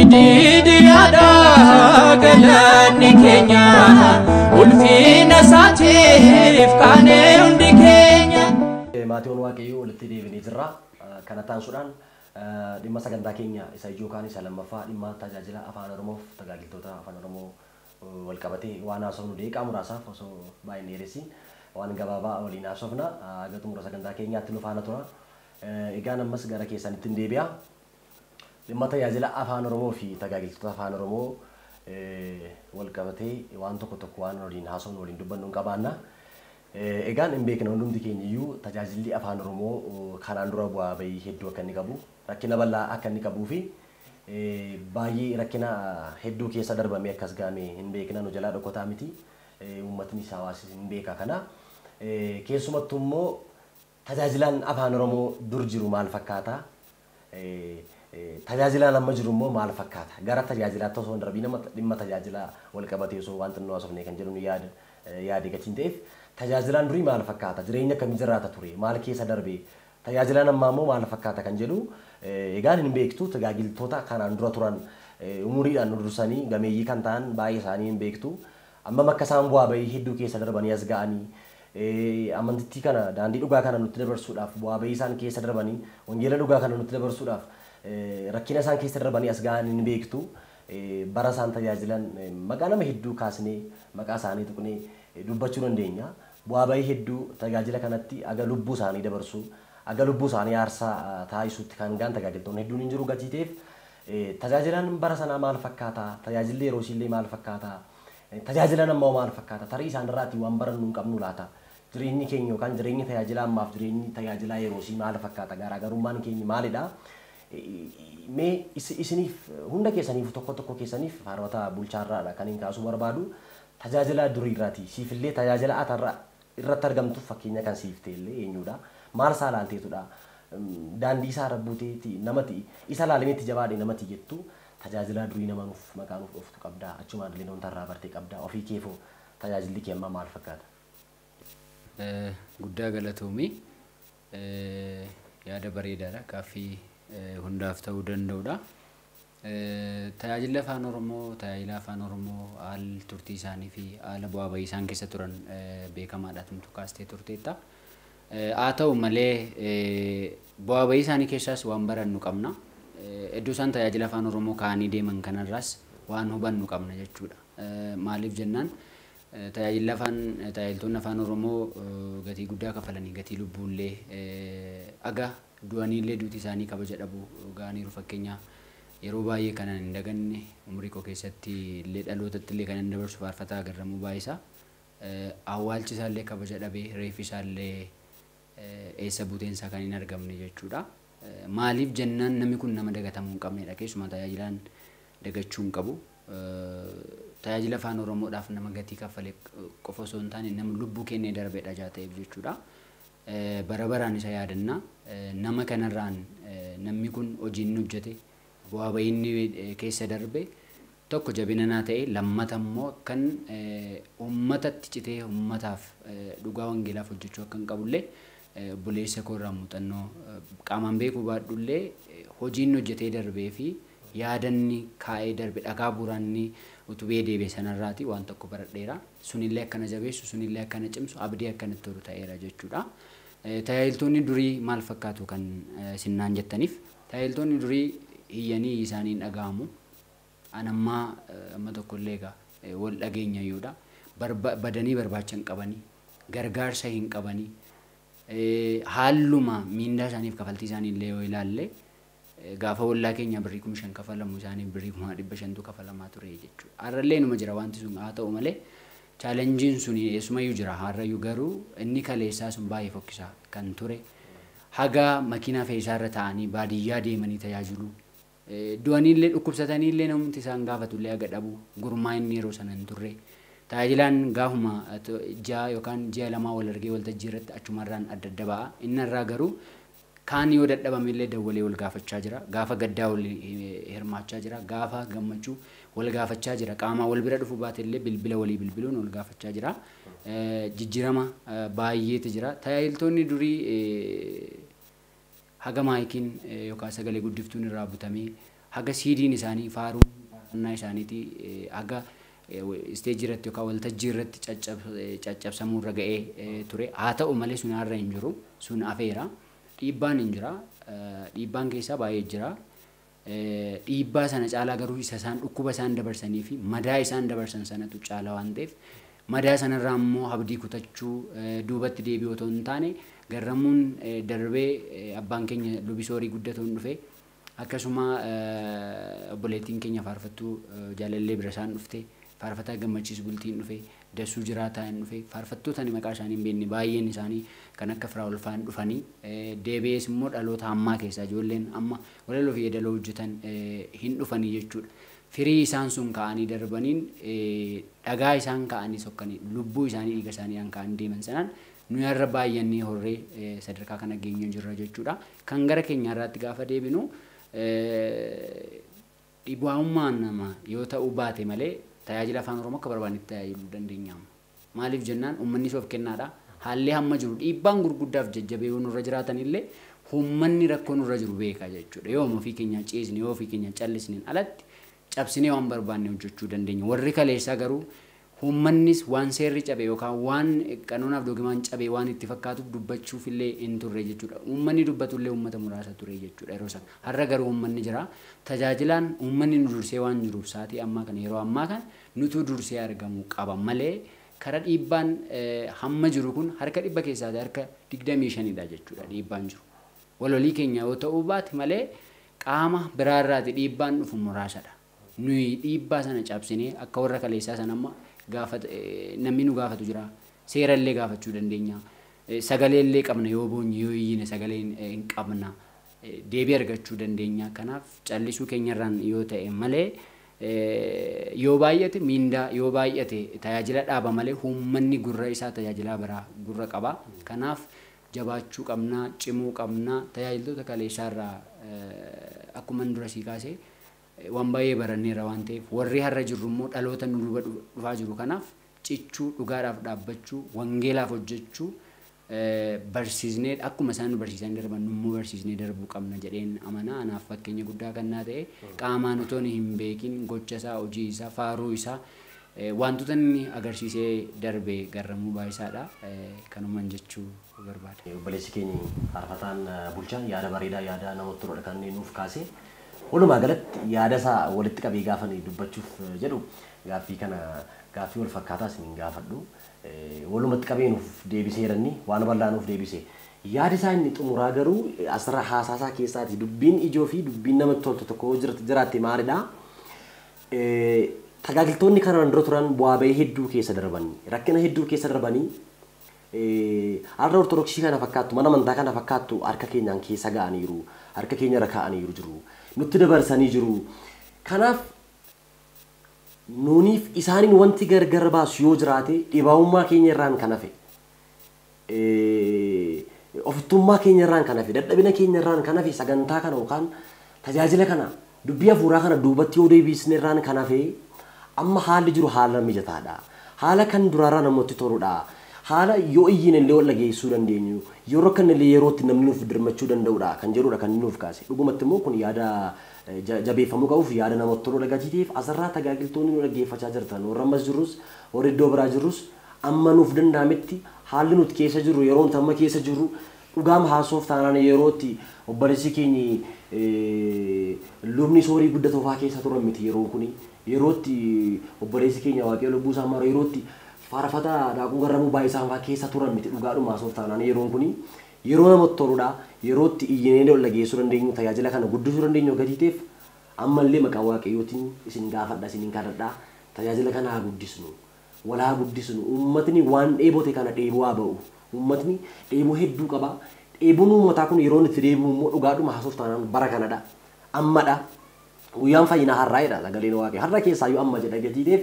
Didiada galani Kenya ulfina satif kane undi Kenya Maation Waaqayyoo walitti deebinee jirra kana taasisuudhaan dhimma sagantaa keenya isa ijoo kaan isa lammaffaa dhimma tajaajila afaan Oromoof tajaajiltoota afaan Oromoo wal qabatee waan haasofnu deeqaa muraasaaf osoo baay'een dheeressi waan gabaabaa waliin haasofna hanga xumura sagantaa keenyaatti nu faana tura egaan ammas gara keessanitti hin deebi'a dhimma tajaajila afaan Oromoo fi tajaajiltoota afaan Oromoo wal qabatee waan tokko waan waliin haasofnu waliin dubbannu hin qabaanna egaan hin beekna hundumti keenya iyyuu tajaajilli afaan Oromoo kanaan dura bu'aa bahii hedduu akka inni qabu rakkina bal'aa akka inni qabuu fi baay'ee rakkina hedduu keessa darbamee akkas gaamee hin beekna nu jalaa dhokotaa miti uummatni hawaasni hin beeka kana keessumattuu immoo tajaajilaan afaan Oromoo dur jiru maal fakkaata tajaajilaan amma jiru immoo maal fakkaata gara tajaajilaatti osoo hin darbiin dhimma tajaajilaa wal qabatee osoo waan xinnoo haasofnee kan jedhu yaade gatiin ta'eef tajaajilaan durii maal fakkaata jireenya akkamii jiraata ture maal keessa darbee tajaajilaan ammaa immoo maal fakkaata kan jedhu egaan hin beektu tajaajiltoota kanaan dura turan umuriidhaan dursanii gameeyyii kan ta'an baay'ee isaanii hin beektu amma akka isaan bu'aa bahii hedduu keessa darbanii as ga'anii amantii kana daandii dhugaa kana nutti dabarsuudhaaf bu'aa bahii isaan keessa darbanii wangeela dhugaa kana nutti dabarsuudhaaf rakkina isaan keessa darbanii as ga'anii hin beektu bara isaan tajaajilan maqaa nama hedduu kaasnee maqaa isaanii tuqnee dubbachuu dandeenya bu'aa bahii hedduu tajaajila kanatti aga lubbuu isaanii dabarsu aga lubbuu isaanii aarsaa taasisuutti kan gaan tajaajiltoonni hedduun hin jiru gatiiteef tajaajilaan bara sanaa maal fakkaata tajaajilli yeroo isillee maal fakkaata tajaajilaan ammoo maal fakkaata tarii isaan irraatti waan barannu hin qabnu laata jireenyi keenya yookaan jireenyi tajaajilaa ammaaf jireenyi tajaajilaa yeroo isii maal fakkaata garaagarummaan keenya maalidha mee isiniif hunda keessaniif tokko keessaniif faarwata bulchaarraadha kan hin kaasuu barbaadu tajaajila durii irraati siifillee tajaajila atarra irratti argamtu fakkeenya kan siifteellee eenyudha maal saalaalteetudha daandii isaa rabbuuteeti namati isa laalameetti jabaadhe namati jettu tajaajila durii nama nuuf maqaa nuuf dhuftu qabda achumaan illee noon tarraa bartee qabda ofii keefoo tajaajilli kee amma maal fakkaata guddaa galatoomii yaada bareedaadha kaaffii hundaaf ta'uu danda'udha tajaajila afaan Oromoo haal turtii isaanii fi haala bu'aa bahii isaan keessa turan beekamaadha tumtu kaastee turteetta haa ta'u malee bu'aa bahii isaanii keessaas waan barannu qabna iddoo isaan tajaajila afaan Oromoo kaanii deeman kanarraas waan hubannu qabna jechuudha maaliif jennaan tajaajiltoonni afaan Oromoo gatii guddaa kafalanii gatii lubbuullee aga du'aniillee duuti isaanii kabaja dhabuu ga'aniiru fakkeenyaa yeroo baay'ee kanan hin daganne umrii koo keessatti illee dhalootatti illee kanan dabarsu faarfataa agarramuu baay'isaa awwaalchi isaallee kabaja dhabee reeffi isaallee eessa buuteensaa kan hin argamne jechuudha maaliif jennaan namni kun nama dagatamuu hin qabnedha keessumaa tajaajilaan dagachuu hin qabu tajaajila afaan Oromoodhaaf nama gatii kaffalee qofa osoo hin taane nama lubbuu kennee darbedha jaateef jechuudha bara baraan isa yaadanna nama kanarraan namni kun hojiin hojjete bu'aa bahii keessa darbe tokko jabinanaa ta'e lammata immoo kan uummatatti citee uummataaf dhugaa wangeelaaf hojjechuu akka hin qabullee buleessa koorraa muuxannoo qaamaan beekuu baadhullee hojiin hojjetee darbee fi yaadanni kaa'ee darbe dhagaa bu'uuraanni utubee deebee sanarraati waan tokko baradheera sunillee akkana jabeessu sunillee akkana cimsu abdii akkanatti tolu ta'eera jechuudha tajaajiltoonni durii maal fakkaatu kan sinnaan jettaniif tajaajiltoonni durii hiyyanii isaaniin dhaga'amu anammaa amma tokkollee egaa wal dhageenya iyyuudha badanii barbaacha hin qabanii gargaarsa hin qabanii haaluma miindaa isaaniif kafaltii isaaniillee yoo ilaalle gaafa wallaa keenya birrii 5,000 kafalamu isaaniif birrii 500 kafalamaa ture jechuudha har'allee numa jira wanti sun haa ta'u malee chaalenjiin sun eessumayyuu jira har'ayyuu garuu inni kaleessaa sun baay'ee fokkisaa kan ture haga makiinaa fe'iisaarra ta'anii baadiyyaa deemanii tajaajiluu du'aniillee dhukkubsataniillee namni isaan gaafatullee aga dhabu gurmaa inni yeroo sana hin turre tajaajilaan gaafuma ji'a yookaan ji'a lamaa wal argee waltajjii irratti achumarraan adda ba'a inni irraa garuu kaan yoo dadhabamillee dawwalee wal gaafachaa jira gaafa gaddaa wal hirmaachaa jira gaafa gammachuu wal gaafachaa jira qaama wal bira dhufu baatellee bilbila walii bilbiluun wal gaafachaa jira jijjiirama baay'eetu jira tajaajiltoonni durii haga maayikiin yookaan sagalee guddiftuun irraa butamee haga siidiin isaanii faaruun isaaniiti haga isteejii irratti yookaan waltajjii irratti caccabsamuu irra ga'ee ture. Haa ta'u malee sun har'a hin jiru. Sun afeera. Dhiibbaan hin jira. Dhiibbaan keessaa baay'ee jira. Dhiibbaa sana caalaa garuu isa isaan dhukkuba isaan dabarsanii fi madaa isaan dabarsan sanatu caalaa waan ta'eef madaa sanarraa immoo abdii kutachuu duubatti deebi'uu otoo hin taane garramuun darbee abbaan keenya Lubisoorii guddatuun dhufe akkasuma obboleettiin keenya faarfattuu jaalallee bira isaan dhufte faarfataa gammachiis bultiin dhufe dasuu jiraataa hin dhufe faarfattoota ni maqaa isaanii hin beekne baay'een isaanii kan akka Firaa'ol fa'aan dhufanii deebi'ees immoo dhaloota ammaa keessaa ijoolleen amma walaloo fi yeedaloo hojjetan hin dhufanii jechuudha. Firii isaan sun ka'anii darbaniin dhagaa isaan ka'anii sokkanii lubbuu isaanii dhiiga isaanii ka'anii deeman sanaan nuyi har'a baay'annee horree sadarkaa kana geenye jirra jechuudha. Kan gara keenya irraatti gaafa deebinu dhiibbummaan nama yoo ta'uu baate malee tajaajila afaan Oromoo akka barbaannetti tajaajiluu dandeenya. Maaliif jennaan uummanni soof kennaadha. Haalli hamma jiru dhiibbaan gurguddaaf jajjabee nurra jiraatan illee uummanni rakkoo nurra jiru beeka jechuudha. Yoo ofii keenya ciisne yoo ofii keenya callisneen alatti cabsinee waan barbaanne hojjechuu dandeenya. Warri kaleessaa garuu uummannis waan seerri cabe yookaan waan qanonaaf dogimaan cabe waan itti fakkaatuuf dubbachuuf illee hin turre jechuudha. Uummanni dubbatullee uummata muraasa ture jechuudha yeroo sana. Har'a garuu uummanni jira. Tajaajilaan uummanni nu dursee waan jiruuf sa'aatii ammaa kana yeroo ammaa kana nutu dursee argamuu qaba malee karaa dhiibbaan hamma jiru kun harka dhibba keessaa harka 25dha jechuudha dhiibbaan jiru. Walolii keenya yoo ta'uu baate malee qaama biraarraati dhiibbaan dhufu muraasadha. Nuyi dhiibbaa sana cabsinee akka warra kaleessaa sana amma namni nu gaafatu jira. Seera illee gaafachuu dandeenya. Sagalee illee qabna yoo boonye yoo iyyine sagalee hin qabna. Deebii argachuu dandeenya. Kanaaf callisuu keenyarraan yoo ta'e malee yoo baay'ate mindaa yoo baay'ate tajaajila dhaaba malee uummanni gurra isaa tajaajilaa biraa gurra qaba. Kanaaf jabaachuu qabna, cimuu qabna. Tajaajiltoota kaleessaarraa akkuma dura sii kaasee waan baay'ee baranneerra waan ta'eef warri har'a jirru immoo dhaloota nu duuba dhufaa jiru kanaaf cichuu dhugaadhaaf dhaabbachuu wangeelaaf hojjechuu barsiisnee akkuma isaan nu barsiisan darban immoo barsiisnee darbuu qabna jedheen amanaa. Anaaf fakkeenya guddaa kan naa ta'e qaamaan otoo hin beekin gocha isaa hojii isaa faaruu isaa wantoota inni agarsiisee darbe garramuu baay'isaadha. Kanumaan jechuu barbaada. Obboleessi keenya faarfataan bulchaan yaada bareedaa yaada namatti toludha kan inni nuuf kaase. Walumaa galatti yaada isaa walitti qabee gaafa dubbachuuf jedhu gaaffii kana gaaffii wal fakkaataa isin gaafadhu. Walumatti qabee nuuf deebiseeranni waan bal'aa nuuf deebise. Yaada isaa inni xumuraa garuu asirra haasaasaa keessaati dubbiin ijoo fi dubbiin namatti toltu tokko jiraatte maalidha? Tajaajiltoonni kanaan dura turan bu'aa bahii hedduu keessa darbanii rakkina hedduu keessa darbanii har'a ortodoksii kana fakkaattu mana amantaa kana fakkaattu harka keenyaan keessa ga'aniiru harka keenya irra kaa'aniiru jiru nutti dabarsanii jiru. Kanaaf nuuniif isaaniin wanti gargar baasu yoo jiraate dhibaa'ummaa keenya irraan kan hafe ofittummaa keenya irraan kan hafe dadhabina keenya irraan kan hafe sagantaa kana yookaan tajaajila kana dubbii hafuuraa kana duubatti yoo deebisne irraan kan hafe amma haalli jiru haala mijataadha. Haala kan duraarraa namatti toludha. Haala yoo iyyin illee wal dhageessuu dandeenyu yoo rakkan illee yerootti namni nuuf dirmachuu danda'udha kan jedhudha kan nuuf kaase. Dhugumatti immoo kun yaada jabeeffamuu qabuuf yaada namatti toludha gajiitiif asirraa tajaajiltoonni nu dhaggeeffachaa jirtan warra ammas jirrus warra iddoo biraa jirrus amma nuuf danda'ametti haalli nuti keessa jirru yeroo nuti amma keessa jirru dhugaama haasoof taanaan yerootti obboleessi keenyi lubni soorii guddatoo fa'aa keessa turan miti yeroo kuni yerootti obboleessi keenya waaqayyo lubbuu isaa mara yerootti faarfataa daakuu garramuu baay'isaa fa'aa keessa turan miti dhugaadhuma haasoof taanaan yeroon kuni yeroo namatti toludha yerootti iyyinee ol dhageessuu dandeenyu tajaajila kana guddisuu dandeenyu gadiiteef ammallee maqaa waaqayyootiin isin gaafadha isiniin kadhadha tajaajila kana haa guddisnu walaa guddisnu uummatni waan dheebote kana dheebuu haa ba'u uummatni dheebuu hedduu qaba dheebuun uummataa kun yeroo itti deebi'u immoo dhugaadhuma haasoof taanaan bara kanadha ammadha guyyaan fayyinaa har'aadha sagaleen waaqayyo har'a keessaayyuu amma jedha gadiiteef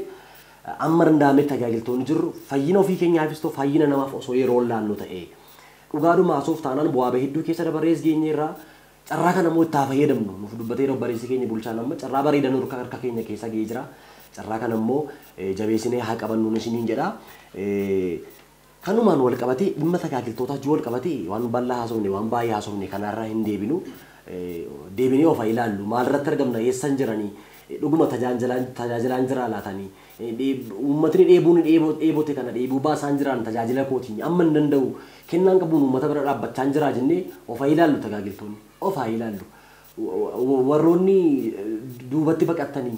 amma danda'ametti tajaajiltoonni jirru fayyina ofii keenyaafis ta'u fayyina namaaf osoo yeroo laannu ta'e dhugaadhuma haasoof taanaan bu'aa bahii hedduu keessa dabarrees geenyeerraa carraa kana immoo itti haa fayyadamnu nuuf dubbatee obboleessi keenya bulchaan amma carraa bareedan harka keenya keessa ga'ee jira carraa kana immoo jabeessinee haa qabannu isiniin jedha. Kanumaan wal qabatee dhimma tajaajiltootaa wal qabatee waan bal'aa haasofne waan baay'ee haasofne kanarraa hin deebinu deebinee of ilaallu maalirratti argamna eessan jiranii dhuguma tajaajilaan jira laatanii uummatni dheebote kana dheebuu baasaan jiraan tajaajila kootiin amma hin danda'u kennaan qabuun uummata bira dhaabbachaa jira jennee of ilaallu tajaajiltoonni of ilaallu warroonni duubatti baqattanii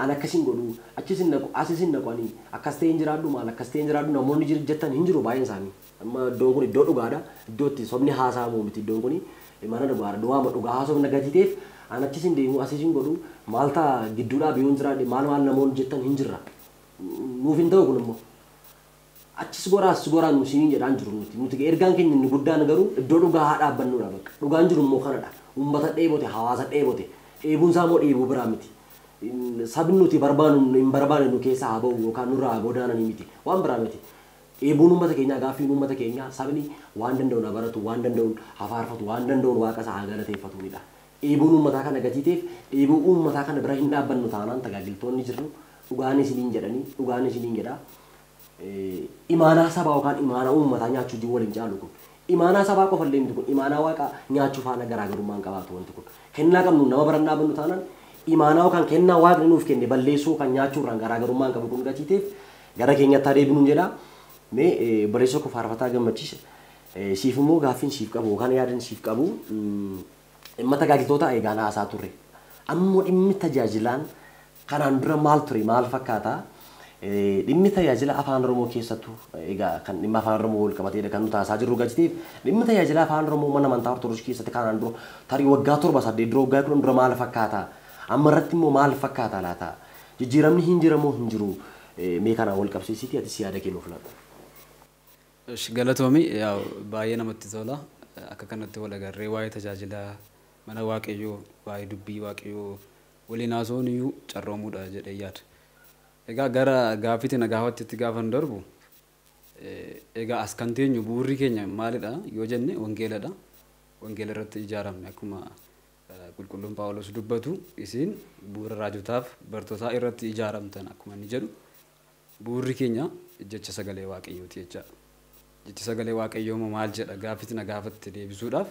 an akkasin godhu achisin naqu asisin naqanii akkas ta'een jiraadhu maal akkas ta'een jiraadhu namoonni jettan hin jiru baay'een isaanii amma iddoon kun iddoo dhugaadha iddootti sobni haasa'amu miti iddoon kun mana dhugaadha du'aama dhugaa haasofna gatiteef an achisin deemu asisin godhu maalta gidduudhaa biyyoon jiraadhe maal namoonni jettan hin jirra nuuf hin ta'u kun immoo achis goraan nu siniin jedhaan jiru nuti ergaan keenya inni guddaan garuu iddoo dhugaa haa dhaabbannuudha bakka dhugaan jiru immoo kanadha uummata dheebote hawaasa dheebote dheebuun isaa immoo dheebuu biraa miti sabni nuti barbaanu hin barbaanne nu keessa haa ba'u yookaan nurraa godaananii miti waan biraa miti dheebuun uummata keenyaa gaaffiin uummata keenyaa sabni waan danda'uun haa baratu waan danda'uun haa faarfatu waan danda'uun waaqa isaa haa galateeffatuunidha dheebuun uummataa kana gatiiteef dheebuu uummataa kana bira hin dhaabbannu taanaan tajaajiltoonni jirru dhugaan isiniin jedhanii dhugaan isiniin jedhaa imaanaa sabaa yookaan imaanaa uummataa nyaachuu jiru waliin caalu kun imaanaa sabaa qofa illee miti kun imaanaa waaqa nyaachuu faana garaagarummaan qabaatu wanti kun kennaa qabnu nama bira hin dhaabbannu taanaan imaanaa yookaan kennaa waaqni nuuf kenne balleessuu kan nyaachuurraan garaagarummaan qabu kun gatiiteef gara keenyatti adeebinuun jedhaa mee barreessa koo faarfataa gammachiisa siif immoo gaaffiin siif qabu yookaan yaadan siif qabu dhimma tajaajiltoota eegaan haasaa turre ammoo dhimmi tajaajilaan kanaan dura maal ture maal fakkaata dhimmi tajaajila afaan Oromoo keessattuu egaa kan dhimma afaan Oromoo wal qabateedha kan nuti haasaa jirru gatiiteef dhimmi tajaajila afaan Oromoo mana amantaa Ortodoksii keessatti kanaan dura tarii waggaa 7-8 dura waggaa 10 dura maal fakkaata amma irratti immoo maal fakkaata laata jijjiiramni hin jiramoo hin jiru mee kana wal qabsiisitii ati siyaada kennuuf laata. Galatoomi baay'ee namatti tola akka kanatti wal agarree waa'ee tajaajila mana waaqayyoo waa'ee dubbii waaqayyoo waliin haasa'uun iyyuu carroomuudha jedhee yaada. Egaa gara gaaffiitti na gaafatti gaafan darbu egaa as kan teenyu bu'uurri keenya maalidha yoo jenne wangeeladha. Wangeela irratti ijaaramne akkuma qulqulluun Phaawulos dubbatu isin bu'uura raajotaaf bartootaa irratti ijaaramtan akkuma inni jedhu bu'uurri keenya jecha sagalee waaqayyooti jecha. Jechi sagalee waaqayyoo maal jedha gaaffiitti na gaafatti deebisuudhaaf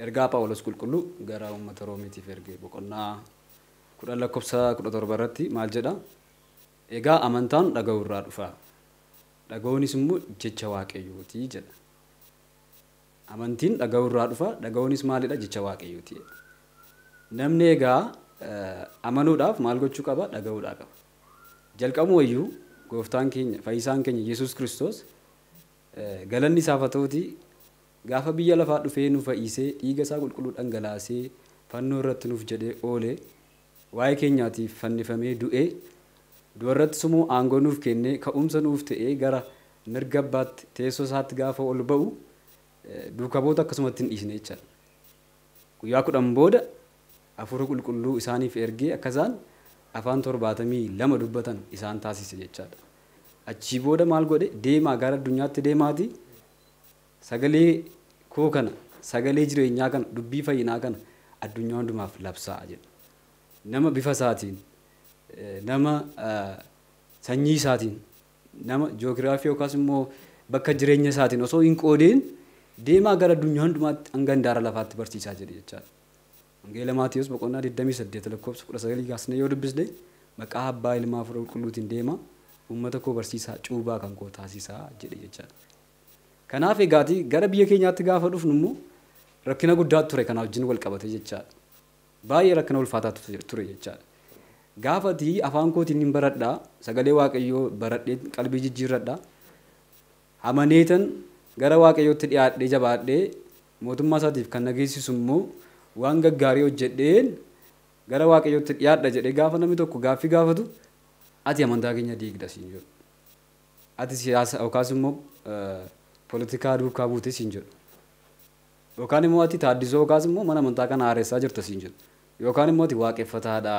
ergaa Phaawulos qulqulluu gara uummata Roomiitiif ergee boqonnaa 10:17 irratti maal jedha egaa amantaan dhaga'uu irraa dhufa dhaga'uunis immoo jecha waaqayyooti jedha. Amantiin dhaga'uu irraa dhufa dhaga'uunis maalidha jecha waaqayyooti. Namni egaa amanuudhaaf maal gochuu qaba dhaga'uudhaa qaba. Jalqabuma iyyuu gooftaan keenya fayyisaan keenya Yesuus Kiristoos galanni isaaf haa ta'uuti gaafa biyya lafaa dhufee nu fayyisee dhiiga isaa qulqulluu dhangalaasee fannoo irratti nuuf jedhee oolee waa'ee keenyaatiif fannifamee du'ee du'a irratti immoo aangoo nuuf kennee ka'umsa nuuf ta'ee gara mirga abbaatti teessoo isaatti gaafa ol ba'u duuka boota akkasumatti hin dhiisne jechaadha. Guyyaa 10 booda hafuura qulqulluu isaaniif ergee akka isaan afaan 72 dubbatan isaan taasise jechaadha. Achii booda maal godhe deemaa gara addunyaatti deemaati sagalee koo kana sagalee jireenyaa kana dubbii fayyinaa kana addunyaa hundumaaf labsaa jedha. Nama bifa isaatiin nama sanyii isaatiin nama ji'oogiraafii yookaas immoo bakka jireenya isaatiin osoo hin qoodeen deemaa gara addunyaa hundumaatti hanga handaara lafaatti barsiisaa jedhe jechaadha. Wangeela Maatiyos boqonnaa 28:19 kaasnee yoo dubbisne maqaa abbaa ilmaa hafuura qulqulluutiin deema uummata koo barsiisaa cuubaa kan koo taasisaa jedhe jechaadha. Kanaaf egaati gara biyya keenyaatti gaafa dhufnu immoo rakkina guddaa ture kana wajjin wal qabate jechaadha. Baay'ee rakkina ulfaataa ture jechaadha. Gaafati afaan kootiin hin baradhaa sagalee waaqayyoo baradhee qalbii jijjiirradhaa amaneetan gara waaqayyootti dhiyaadhee jabaadhee mootummaa isaatiif kan nageessisu immoo waan gaggaarii hojjedheen gara waaqayyootti dhiyaadha jedhee gaafa namni tokko gaaffii gaafatu ati amantaa keenya diigda siin jedhu. Ati siyaasa yookaas immoo poolitikaa duukaa buute siin jedhu. Yookaan immoo ati taaddisoo yookaas immoo mana amantaa kana haaressaa jirta siin jedhu. Yookaan immoo ati waaqeffataadha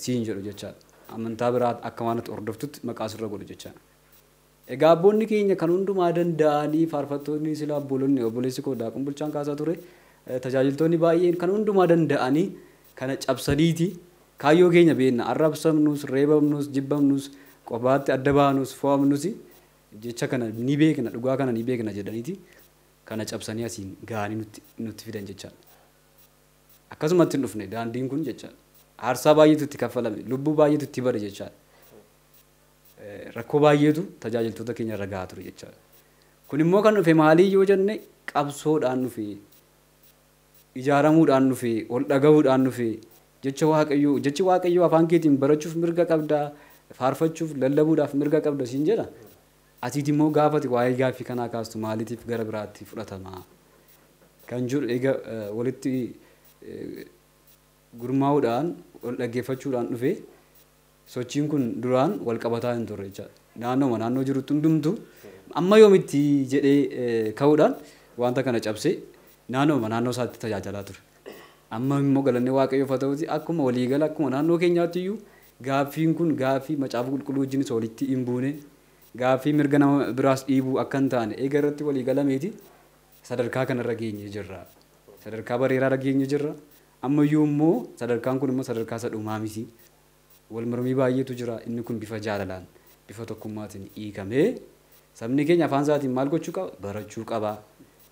siin jedhu jechaadha. Amantaa biraa akka waan ati hordoftutti maqaa sirra godhu jechaadha. Egaa abboonni keenya kan hundumaa danda'anii faarfattoonni sila abboollonni obboleessi koo daaqun bulchaan kaasaa ture tajaajiltoonni baay'een kan hundumaa danda'anii kana cabsaniiti kaayyoo keenya beenna arrabsamnus reebamnus jibbamnus qobaatti adda baanus fo'amnus jecha kana ni beekna dhugaa kana ni beekna jedhaniiti kana cabsanii asiin ga'anii nutti fidan jechaadha. Akkasumatti hin dhufne daandiin kun jechaadha. Aarsaa baay'eetu itti kaffalame, lubbuu baay'eetu itti bade jechaadha. Rakkoo baay'eetu tajaajiltoota keenya irra gahaa ture jechaadha. Kun immoo kan dhufe maalii yoo jenne qabsoodhaan dhufe, ijaaramuudhaan dhufe, ol dhagahuudhaan dhufe, jechi waaqayyoo afaan keetiin barachuuf mirga qabda, faarfachuuf lallabuudhaaf mirga qabda siin jedha. Asiiti immoo gaafati waa'ee gaaffii kanaa kaastu maaliitiif gara biraatti fudhatama kan jiru egaa walitti gurmaa'uudhaan ol dhaggeeffachuudhaan dhufe sochiin kun duraan wal qabataa hin turre jechaadha. Naannoo jirutti hundumtu amma yoomitti jedhee ka'uudhaan wanta kana cabsee naannoo isaatti tajaajilaa ture. Amma immoo galanni waaqayyoof haa ta'uuti akkuma waliigala akkuma naannoo keenyaatti iyyuu gaaffiin kun gaaffii macaafa qulqulluu wajjinis walitti hin buune gaaffii mirga nama biraas dhiibuu akka hin taane eega irratti walii galameeti sadarkaa kanarra geenye jirra. Sadarkaa bareedaarra geenye jirra. Ammayyuu immoo sadarkaan kun immoo sadarkaa isa dhumaa miti. Wal mormii baay'eetu jira. Inni kun bifa jaalalaan bifa tokkummaatiin hiikamee sabni keenya afaan isaatiin maal gochuu qaba? Barachuu qaba.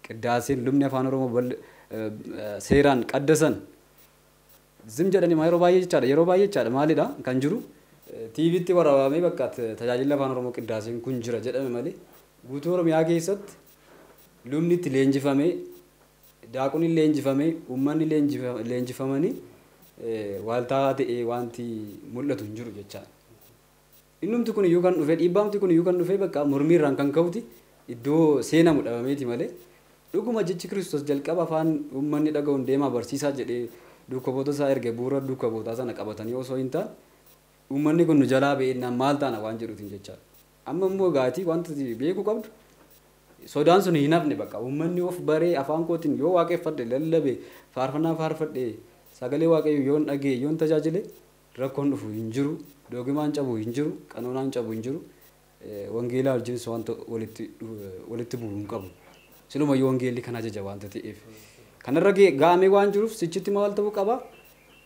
Qiddaaseen lubni afaan Oromoo seeraan qaddasan zim jedhanii yeroo baay'ee jechaadha maalidha kan jiru TV'tti waraabamee bakka tajaajila afaan Oromoo qiddaaseen kun jira jedhame malee guutuu Oromiyaa keessatti lubni itti leenjifamee daaqonni leenjifamee uummanni leenjifamanii waaltaa ta'ee wanti mul'atu hin jiru jechaadha. Innumti kun iyyuu kan dhufe dhiibbaamti kun iyyuu kan dhufe bakka mormiirraan kan ka'uti iddoo seenamu dhabameeti malee dhuguma jechi Kiristoos jalqaba afaan uummanni dhaga'uun deemaa barsiisaa jedhee dukkaboota isaa erge bu'uura dukkabootaa sana qabatanii osoo hin taane uummanni kun nu jalaa be'ennaan maal taana waan jedhuutiin jechaadha. Amma immoo gaatii wanta beekuu qabdu sodaan sun hin hafne bakka uummanni of baree afaan kootiin yoo waaqeffadhe lallabe faarfannaa faarfadhe sagalee waaqayyoo yoon dhagee yoon tajaajile rakkoon dhufu hin jiru doogimaan cabu hin jiru qanoonaan cabu hin jiru wangeelaa wajjinis wanta walitti bu'uu hin qabu. Siluma yoo wangeelli kan ajaja wanta ta'eef kanarra gaamee waan jiruuf sichitti maal ta'uu qaba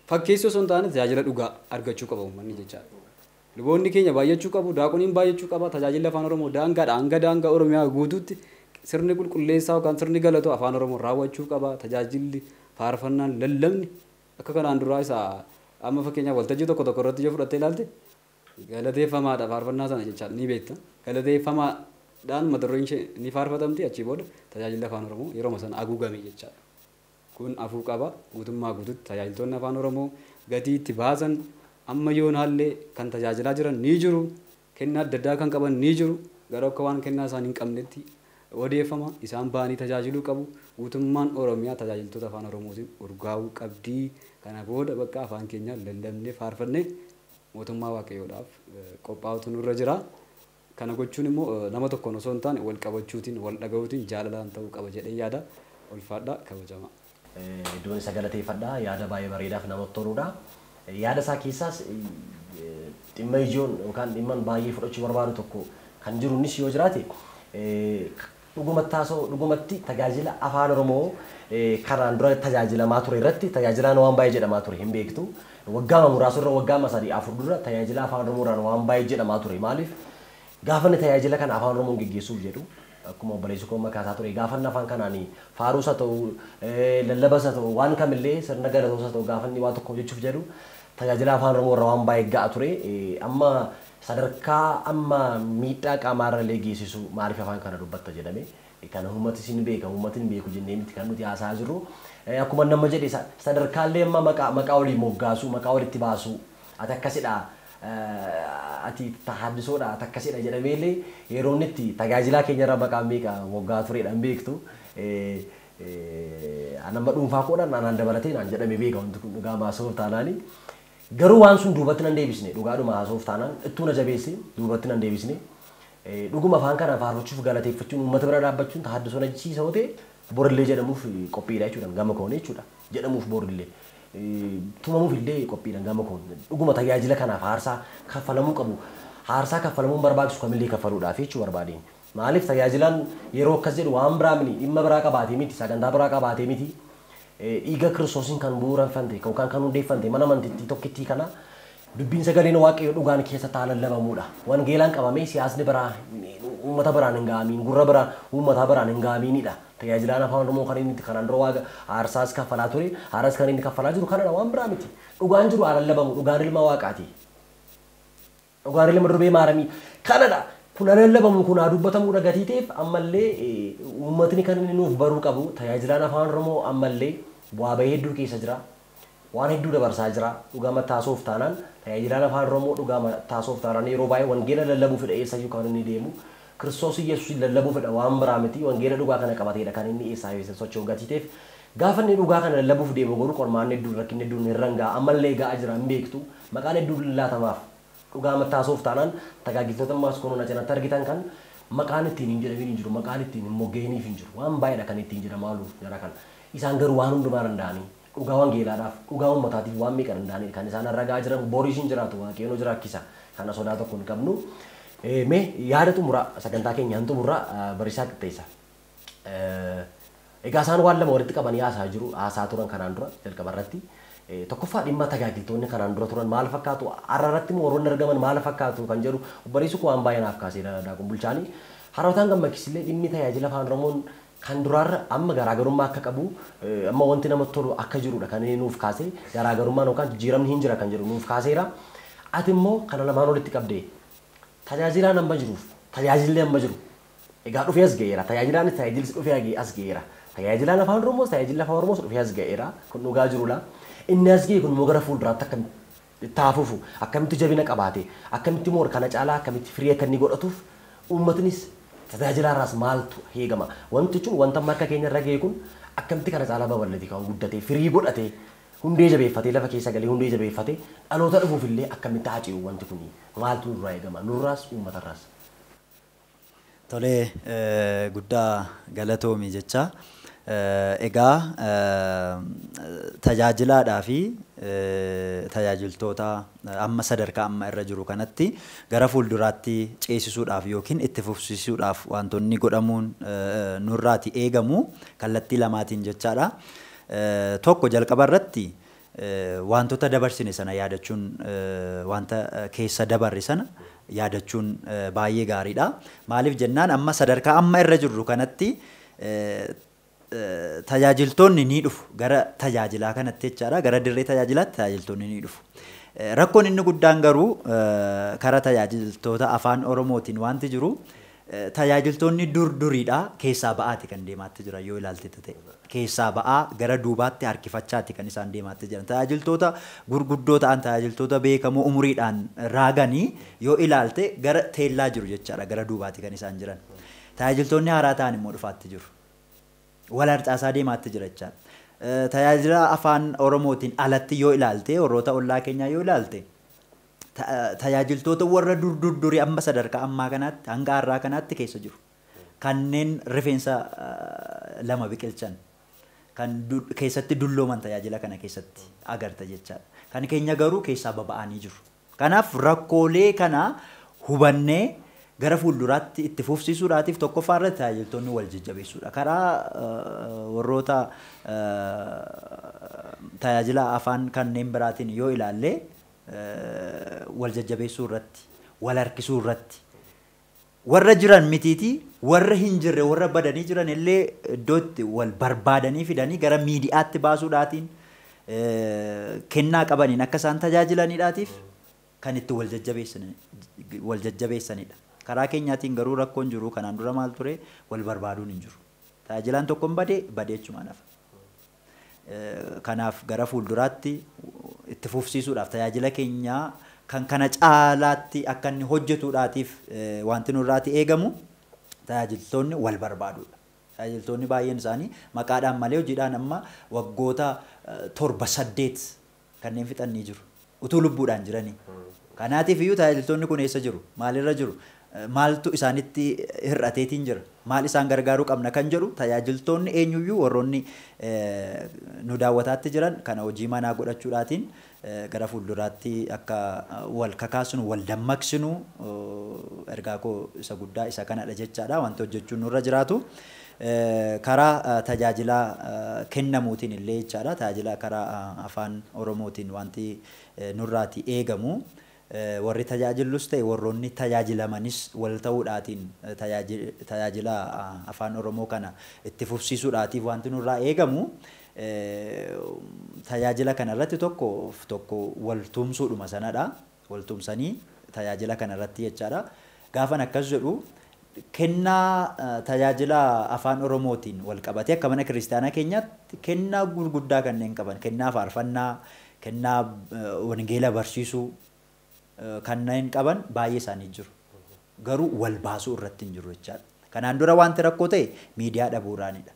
fakkeessoo osoo hin taane tajaajila dhugaa argachuu qaba uummanni jechaadha. Luboonni keenya baay'achuu qabu daaqoniin baay'achuu qaba tajaajila afaan Oromoo daangaa Oromiyaa guutuutti sirni qulqulleessaa yookaan sirni galatoo afaan Oromoo raawwachuu qaba tajaajilli faarfannaan lallabni akka kanaan duraa isaa amma fakkeenyaaf waltajjii tokko irratti yoo fudhattee ilaalte galateeffamaadha faarfannaa sana jechaadha ni beekta galateeffamaadhaan mata dureen ishee ni faarfatamti achii booda tajaajila afaan Oromoo yeroo sana haguugame jechaadha. Kun afuu qaba guutummaa guutuutti tajaajiltoonni afaan Oromoo gatii itti baasan amma yoonaallee kan tajaajilaa jiran ni jiru kennaa adda addaa kan qaban ni jiru gara akka waan kennaa isaan hin qabnetti odeeffama isaan ba'anii tajaajiluu qabu guutummaan Oromiyaa tajaajiltoota afaan Oromootiin urgaa'uu qabdii kana booda bakka afaan keenya lallabnee faarfannee mootummaa waaqayyoodhaaf qophaa'utu nurra jira. Kana gochuun immoo nama tokkoon osoo hin taane wal qabachuutiin wal dhaga'uutiin jaalalaan ta'uu qaba jedhee yaada ulfaadhaa kabajama. Iddoon isa galateeffadhaa yaada baay'ee bareedaaf namatti toludha. Yaada isaa keessaas dhimma ijoon yookaan dhimma baay'ee fudhachuu barbaadu tokko kan jiru innis yoo jiraate dhugumatti tajaajila afaan Oromoo kanaan dura tajaajilamaa ture irratti tajaajilaan waan baay'ee jedhamaa ture hin beektu. Waggaa muraasarra waggaa sadii afur dura tajaajila afaan Oromoodhaan waan baay'ee jedhamaa ture maaliif gaafanni tajaajila kana afaan Oromoon geggeessuuf jedhu akkuma obboleessi koo makaasaa ture gaafanni afaan kanaanii faaruus haa ta'u lallabas haa ta'u waan kamillee sirna galatoos haa ta'u gaafanni waa tokko jechuuf jedhu tajaajila afaan Oromoo irra waan baay'ee ga'a ture amma sadarkaa amma miidhaa qaamarra illee geessisu maaliif afaan kana dubbatta jedhame kana uummati sin beeka uummatiin beeku jennee miti kan nuti haasaa jirru akkuma nama jedhe sadarkaallee amma maqaa olii moggaasu maqaa walitti baasu ati akkasidha ati tahaddisoodha ati akkasidha jedhameellee yeroo inni itti tajaajilaa keenyarra maqaa meeqa moggaa turedhaan beektu anamma dhuunfaa koodhaan anaan dabalatee naan jedhame beeka wanti kun dhugaa maasoof taanaani garuu waan sun duubatti nan deebisne dhugaadhuma haasoof taanaan ittuu na jabeesse duubatti nan deebisne dhuguma afaan kana faarfachuuf galateeffachuun uummata bira dhaabbachuun tahaddisoon achiisa hoote borillee jedhamuuf qophiidha jechuudha gama koon jechuudha jedhamuuf borillee tumamuuf illee qophiidha gama koon dhuguma tajaajila kanaaf haarsaa kaffalamuu qabu haarsaa kaffalamuun barbaachisu kamillee kaffaluudhaaf jechuu barbaadeen maaliif tajaajilaan yeroo akkas jedhu waan biraa miti dhimma biraa qabaatee miti sagantaa biraa qabaatee miti dhiiga Kiristoosiin kan bu'uureffante yookaan kan hundeeffante mana amantii tokkittii kana dubbiin sagaleen waaqayyoo dhugaan keessatti lallabamuudha. Wangeelaan qabamee siyaasni biraa uummata biraan hin gaamiin gurra biraan uummata biraan hin gaamiinidha. tajaajilaan afaan oromoo kan inni kanaan dura waaqa aarsaas kaffalaa ture aaras kan inni kaffalaa jiru kanadha waan biraa miti dhugaan jiru alallabamu dhugaan ilma waaqaati dhugaan ilma durbee maaramii kanadha kun alallabamu kun dubbatamu dhagatii ta'eef ammallee uummatni kan inni nuuf baruu qabu tajaajilaan afaan oromoo ammallee bu'aa bahee hedduu keessa jira waan hedduu dabarsaa jira dhugaa mattaasoof taanaan tajaajilaan afaan oromoo dhugaa mattaasoof taanaan yeroo baay'ee wangeela lallabuu fedha eessayyuu kan inni deemu Kiristoos Yesuus lallabuu fedha waan biraa miti wangeela dhugaa kana qabateedha kan inni eessaa yoo socho'u gatiiteef gaafa inni dhugaa kana lallabuuf deemu godhu qormaan hedduu rakkinni hedduun herrangaa ammallee ga'aa jira hin beektu maqaan hedduu laatamaaf dhugaa mattaasoof taanaan tajaajiltoota ammaas kunuun ajanatti argitan kan maqaan ittiin hin jedhamin hin jiru maqaan ittiin hin moggeeniif hin jiru waan baay'eedha kan ittiin jedhamaaluuf jara kan isaan garuu waan hundumaa danda'anii dhugaa wangeelaadhaaf dhugaa uummataatiif waan meeqa danda'anii kan isaan ragaa jiran boriis hin jiraatu waaqayyoon jiraachisa kana sodaa tokko hin qabnu mee yaada xumuraa sagantaa keenyaan xumuraa barisaa qixxeessa egaa isaan waan lama walitti qabanii haasaa turan kanaan dura jalqaba irratti tokkoffaa dhimma tajaajiltoonni kanaan dura turan maal fakkaatu har'a irratti warroonni argaman maal fakkaatu kan jedhu bariisu kun waan baay'ee naaf kaasee daakun bulchaanii harootaan gammachiisillee dhimmi tajaajila afaan oromoon kan duraarra amma garaagarummaa akka qabu amma wanti namatti tolu akka jirudha kan inni nuuf kaasee garaagarummaan yookaan jijjiiramni hin jira kan jedhu nuuf kaaseera ati immoo kana lamaan walitti qabdee tajaajilaan amma jiruuf tajaajilli amma jiru egaa dhufee as ga'eera tajaajilaanis tajaajilli dhufee as ga'eera tajaajilaan afaan oromoos tajaajilli afaan oromoos dhufee as ga'eera kun dhugaa jirudha inni as ga'e kun immoo gara fuulduraatti akka taafufu akkamitti jabina qabaate akkamitti moor kana caalaa akkamitti firii akka inni godhatuuf uummatnis tajaajilaarraas maaltu heegama wanti jechuun wanta marka keenya irra ga'e kun akkamitti kana caalaa babal'ate kan guddatee firii godhatee hundee jabeeffatee lafa keessa galee hundee jabeeffatee dhaloota dhufuuf illee akkamitti haci'u wanti kun maaltu nurraa eegama nurraas uummatarraas. Tolee guddaa galatoomi jecha egaa tajaajilaadhaa fi tajaajiltoota amma sadarkaa amma irra jiru kanatti gara fuulduraatti ceesisuudhaaf yookiin itti fufsiisuudhaaf wantoonni godhamuun nurraati eegamu kallattii lamaatiin jechaadha. Tokko jalqaba irratti wantoota dabarsine sana yaadachuun wanta keessa dabarre sana yaadachuun baay'ee gaariidha. Maaliif jennaan amma sadarkaa amma irra jirru kanatti tajaajiltoonni ni dhufu gara tajaajilaa kanatti jechaadha gara dirree tajaajilaatti tajaajiltoonni ni dhufu. Rakkoon inni guddaan garuu karaa tajaajiltoota afaan oromootiin wanti jiru tajaajiltoonni duriidha keessaa ba'aati kan deemaatti jira yoo ilaalte ta'e keessaa ba'aa gara duubaatti harkifachaati kan isaan deemaatti jiran tajaajiltoota gurguddoo ta'an tajaajiltoota beekamoo umuriidhaan raaganii yoo ilaalte gara teellaa jiru jechaadha gara duubaatti kan isaan jiran tajaajiltoonni haaraa ta'an immoo dhufaatti jiru wal harcaasaa deemaatti jira jechaadha tajaajila afaan oromootiin alatti yoo ilaalte warroota ollaa keenyaa yoo ilaalte tajaajiltoota warra durii amma sadarkaa ammaa kanaatti hanga har'aa kanaatti keessa jiru kanneen rifeensa lama biqilchan kan keessatti dullooman tajaajila kana keessatti agarta jechaadha kan keenya garuu keessaa baba'anii jiru kanaaf rakkoolee kana hubannee gara fuulduraatti itti fufsiisuudhaatiif tokkoffaa irratti tajaajiltoonni wal jajjabeessuudha karaa warroota tajaajila afaan kanneen biraatiin yoo ilaalle wal jajjabeessuu irratti wal harkisuu irratti warra jiran mitiiti warra hin jirre warra badanii jiran illee iddootti wal barbaadanii fidanii gara miidiyaatti baasuudhaatiin kennaa qabaniin akka isaan tajaajilaniidhaatiif kan itti wal jajjabeessanidha. Karaa keenyaatiin garuu rakkoon jiru kanaan dura maal ture wal barbaaduun hin jiru. Tajaajilaan tokkoon badeechumaan hafa. Kanaaf gara fuulduraatti itti fufsiisuudhaaf tajaajila keenyaa kan kana caalaatti akka inni hojjetuudhaatiif wanti nurraati eegamu tajaajiltoonni wal barbaaduudha. Tajaajiltoonni baay'een isaanii maqaadhaan malee hojiidhaan amma waggoota 7-8 kanneen fixanii jiru. Utuu lubbuudhaan jiranii. Kanaatiif iyyuu tajaajiltoonni kun eessa jiru? Maalirra jiru? Maaltu isaanitti hir'ateetiin jira? Maal isaan gargaaruu qabna kan jedhu tajaajiltoonni eenyuyyuu warroonni nu daawwataatti jiran kana hojii manaa godhachuudhaatiin gara fuulduraatti akka wal kakaasnu wal dammaqsinu ergaa koo isa guddaa isa kanadha jechaadha wanti hojjechuun nurra jiraatu. Karaa tajaajilaa kennamuutiin illee jechaadha tajaajila karaa afaan oromootiin wanti nurraati eegamu warri tajaajillus ta'e warroonni tajaajilamanis wal ta'uudhaatiin tajaajila afaan Oromoo kana itti fufsiisuudhaatiif wanti nurraa eegamu tajaajila kanarratti tokko wal tumsuudhuma sanadha. Wal tumsanii tajaajila kanarratti jechaadha. Gaafan akkas jedhu kennaa tajaajila afaan Oromootiin wal qabatee akka mana kiristaanaa keenyaatti kennaa gurguddaa kanneen qaban kennaa faarfannaa, kennaa wangeela barsiisuu kanneen qaban baay'ee isaanii jiru. Garuu wal baasuu irratti hin jiru jechaadha. Kanaan dura wanti rakkoo ta'e miidiyaa dhabuuraanidha.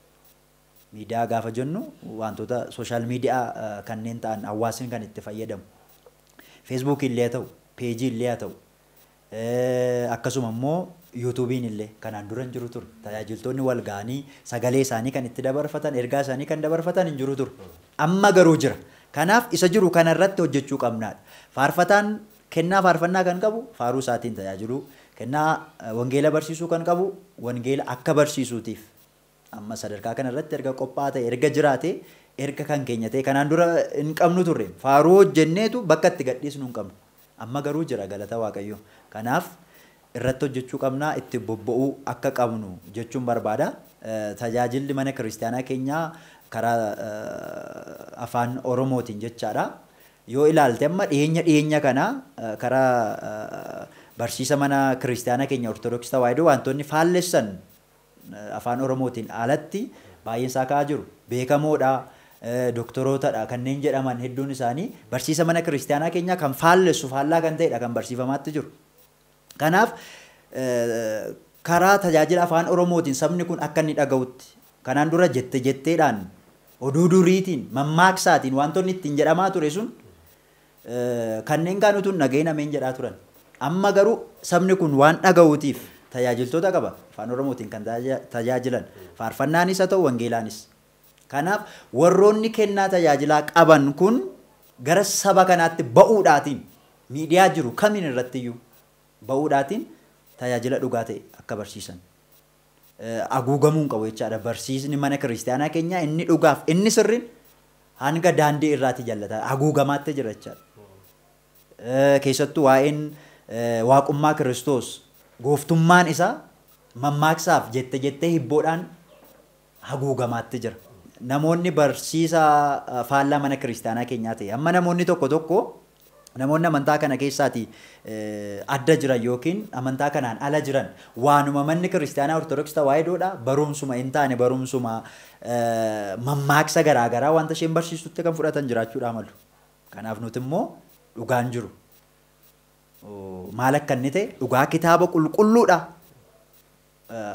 Miidiyaa gaafa jennu wantoota sooshaal miidiyaa kanneen ta'an hawaasni kan itti fayyadamu. Facebook illee ta'u, peejii illee ta'u, akkasuma immoo yuutuubiin illee kanaan dura hin jiru ture. Tajaajiltoonni wal ga'anii sagalee isaanii kan itti dabarfatan, ergaa isaanii kan dabarfatan hin jiru ture. Amma garuu jira. Kanaaf isa jiru kanarratti hojjechuu qabnaadha. Faarfataan kennaa faarfannaa kan qabu faaruu isaatiin tajaajiluu, kennaa wangeela barsiisuu kan qabu wangeela akka barsiisuutiif. Amma sadarkaa kanarratti erga qophaa'aa ta'e, erga jiraate, erga kan keenya ta'e kanaan dura hin qabnu turre. Faaruu hojjenneetu bakka itti gadhiisnu hin qabnu. Amma garuu jira galata Waaqayyoo. Kanaaf irratti hojjechuu qabnaa, itti bobba'uu akka qabnu jechuun barbaada. Tajaajilli mana kiristaanaa keenyaa karaa afaan Oromootiin jechaadha. Yoo ilaalte amma dhiyeenya kana karaa barsiisa mana kiristaanaa keenya Ortodoksii Tawaahidoo wantoonni faallessan afaan Oromootiin alatti baay'een isaa ka'aa jiru. Beekamoodha, doktorootadha kanneen jedhaman hedduun isaanii barsiisa mana kiristaanaa keenyaa kan faallessu faallaa kan ta'edha kan barsiifamaatti jiru. Kanaaf karaa tajaajila afaan Oromootiin sabni kun akka inni dhaga'utti kanaan dura jetteedhaan oduu duriitiin mammaaksaatiin wantoonni ittiin jedhamaa ture sun kanneen kaan utuu dhaga'in ameen jedhaa turan. Amma garuu sabni kun waan dhaga'uutiif tajaajiltoota qaba afaan Oromootiin kan tajaajilan faarfannaanis haa ta'u wangeelaanis. Kanaaf warroonni kennaa tajaajilaa qaban kun gara saba kanaatti ba'uudhaatiin miidiyaa jiru kamiin irrattiyyuu ba'uudhaatiin tajaajila dhugaa ta'e akka barsiisan. Haguugamuun qabu jechaadha. Barsiisni mana kiristaanaa keenyaa inni dhugaaf inni sirriin hanga daandii irraatti jallata. Haguugamaatti jira jechaadha. Keessattuu waa'een waaqummaa Kiristoos gooftummaan isaa mammaaksaaf jettee hibboodhaan haguugamaatti jira. Namoonni barsiisa faallaa mana kiristaanaa keenyaa ta'e amma namoonni tokko namoonni amantaa kana keessaati adda jiran yookiin amantaa kanaan ala jiran waanuma manni kiristaanaa Ortodoksii Tawaahidoodha barumsuma hin taane barumsuma mammaaksa garaagaraa wanta isheen barsiistutti kan fudhatan jiraachuudha malu. Kanaaf nuti immoo dhugaan jiru. Maal akka inni ta'e dhugaa kitaaba qulqulluudha.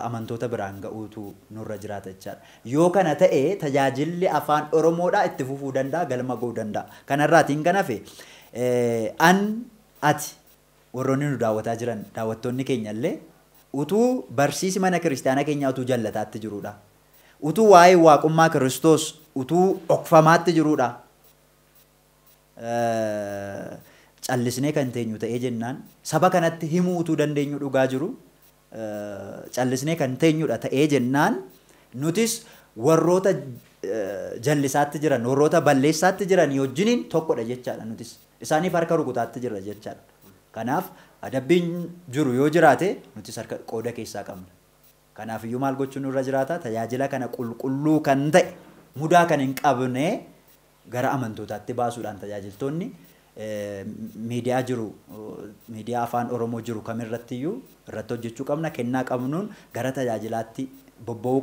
Amantoota biraan ga'uutu nurra jiraata jechaadha. Yoo kana ta'e tajaajilli afaan Oromoodhaa itti fufuu danda'a, galma ga'uu danda'a. Kanarraatiin kan hafe ati warroonni nu daawwataa jiran daawwattoonni keenya illee utuu barsiisi mana kiristaanaa keenyaa utuu jallataatti jirudha. Utuu waa'ee waaqummaa Kiristoos utuu dhokfamaatti jirudha. Callisnee kan teenyu ta'ee jennaan saba kanatti himuu utuu dandeenyu dhugaa jiru. Callisnee kan teenyudha ta'ee jennaan nutis warroota jallisaatti jiran warroota balleessaatti jiran wajjiniin tokkodha jechaadha nutis isaaniif harka rukutaatti jirra jechaadha. Kanaaf adabbiin jiru yoo jiraate nutis harka qooda keessaa qabna. Kanaaf iyyuu maal gochuun nurra jiraata tajaajila kana qulqulluu kan ta'e mudaa kan hin qabne gara amantootaatti baasuudhaan tajaajiltoonni miidiyaa jiru miidiyaa afaan Oromoo jiru kamirrattiyyuu irratti hojjechuu qabna. Kennaa qabnuun gara tajaajilaatti bobba'uu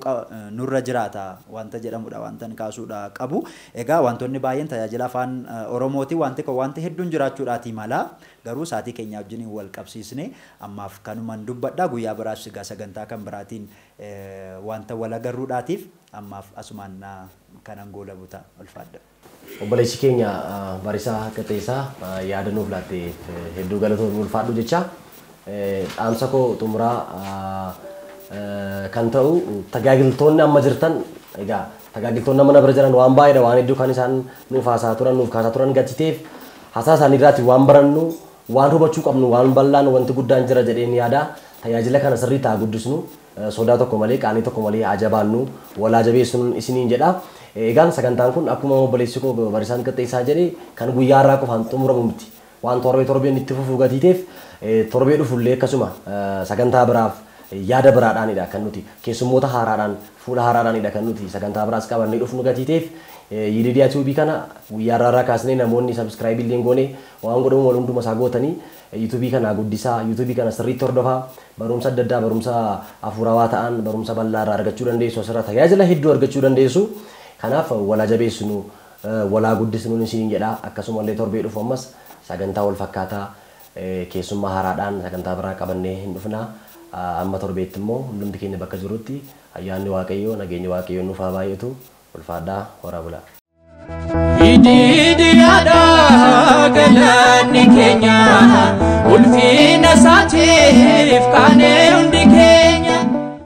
nurra jiraata wanta jedhamudha wanta kaasuudha qabu. Egaa wantoonni baay'een tajaajila afaan Oromooti wanti hedduun jiraachuudhaati mala garuu saatii keenya wajjin wal qabsiisne ammaaf kanuman dubbadha. Guyyaa biraas egaa sagantaa kan biraatiin wanta wal agarruudhaatiif ammaaf asumaan kanan goola butaa ulfaadha. Obboleessi keenya Barisaa Qaxeessaa yaada nuuf laatte hedduu galatoomii ulfaadhu jecha dhaamsa koo xumuraa kan ta'u tajaajiltoonni amma jirtan egaa tajaajiltoonni amma bira jiran waan baay'eedha waan hedduu kan isaan nuuf haasaa turan gatsiteef haasaa isaanii irraatti waan barannu waan hubachuu qabnu waan bal'aan wanti guddaan jira jedheen yaada tajaajila kana sirrii taa guddisnu sodaa tokko malee qaanii tokko malee ajabaannu walaa jabeessuun isiniin jedha. Egaan sagantaan kun akkuma obboleessi koo Barisaan Qaxeessaa jedhe kan guyyaa irraa qofaan xumuramu miti. waan torbeen itti fufuu gatiiteef torbee dhufullee akkasuma sagantaa biraaf yaada biraadhaanidha kan nuti keessummoota haaraadhaan fuula haaraadhaanidha kan nuti sagantaa biraas qabannee dhufnu gatiiteef yididiyaa tuubii kana guyyaa irraa kaasnee namoonni subscribe illee goone waan godhamu wal hunduma isaa gootanii yuutuubii kana guddisaa yuutuubii kana sirriitti hordofaa barumsa adda addaa barumsa hafuurawaa ta'an barumsa bal'aa irraa argachuu dandeessu asirra tajaajila hedduu argachuu dandeessu kanaaf walaa jabeessinu walaa guddisnu isin jedha akkasuma illee torbee dhufu ammas sagantaa wal fakkaataa keessummaa haaraadhaan sagantaa biraa qabannee hin dhufna amma torbeetti immoo hundumti keenya bakka jirutti ayyaanni waaqayyoo nageenyi waaqayyoo nuuf haa baay'atu ulfaadhaa horaa bulaa. Ididiyaadha galanni keenya ulfina isaatiif